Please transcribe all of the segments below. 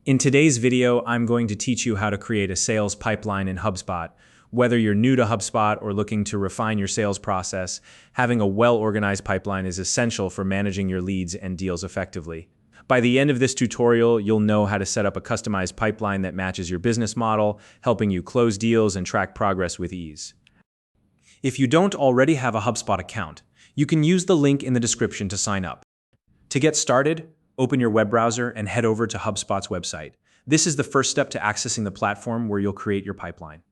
In today's video, I'm going to teach you how to create a sales pipeline in HubSpot. Whether you're new to HubSpot or looking to refine your sales process, having a well-organized pipeline is essential for managing your leads and deals effectively. By the end of this tutorial, you'll know how to set up a customized pipeline that matches your business model, helping you close deals and track progress with ease. If you don't already have a HubSpot account, you can use the link in the description to sign up. To get started, open your web browser and head over to HubSpot's website. This is the first step to accessing the platform where you'll create your pipeline.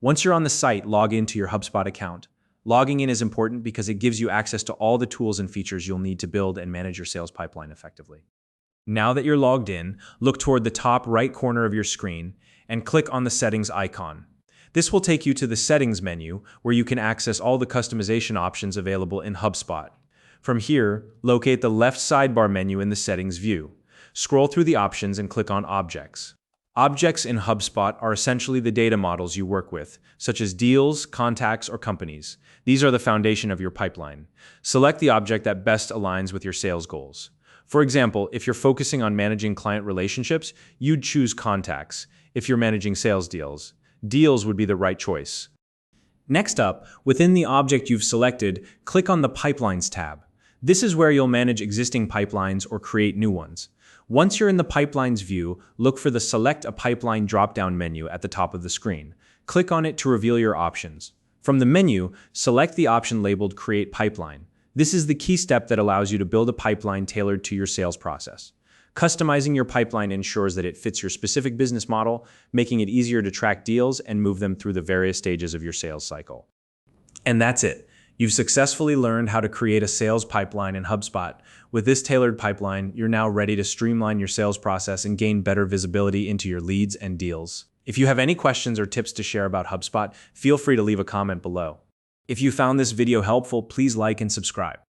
Once you're on the site, log into your HubSpot account. Logging in is important because it gives you access to all the tools and features you'll need to build and manage your sales pipeline effectively. Now that you're logged in, look toward the top right corner of your screen and click on the Settings icon. This will take you to the Settings menu where you can access all the customization options available in HubSpot. From here, locate the left sidebar menu in the Settings view. Scroll through the options and click on Objects. Objects in HubSpot are essentially the data models you work with, such as deals, contacts, or companies. These are the foundation of your pipeline. Select the object that best aligns with your sales goals. For example, if you're focusing on managing client relationships, you'd choose contacts. If you're managing sales deals, deals would be the right choice. Next up, within the object you've selected, click on the Pipelines tab. This is where you'll manage existing pipelines or create new ones. Once you're in the Pipelines view, look for the Select a Pipeline drop-down menu at the top of the screen. Click on it to reveal your options. From the menu, select the option labeled Create Pipeline. This is the key step that allows you to build a pipeline tailored to your sales process. Customizing your pipeline ensures that it fits your specific business model, making it easier to track deals and move them through the various stages of your sales cycle. And that's it. You've successfully learned how to create a sales pipeline in HubSpot. With this tailored pipeline, you're now ready to streamline your sales process and gain better visibility into your leads and deals. If you have any questions or tips to share about HubSpot, feel free to leave a comment below. If you found this video helpful, please like and subscribe.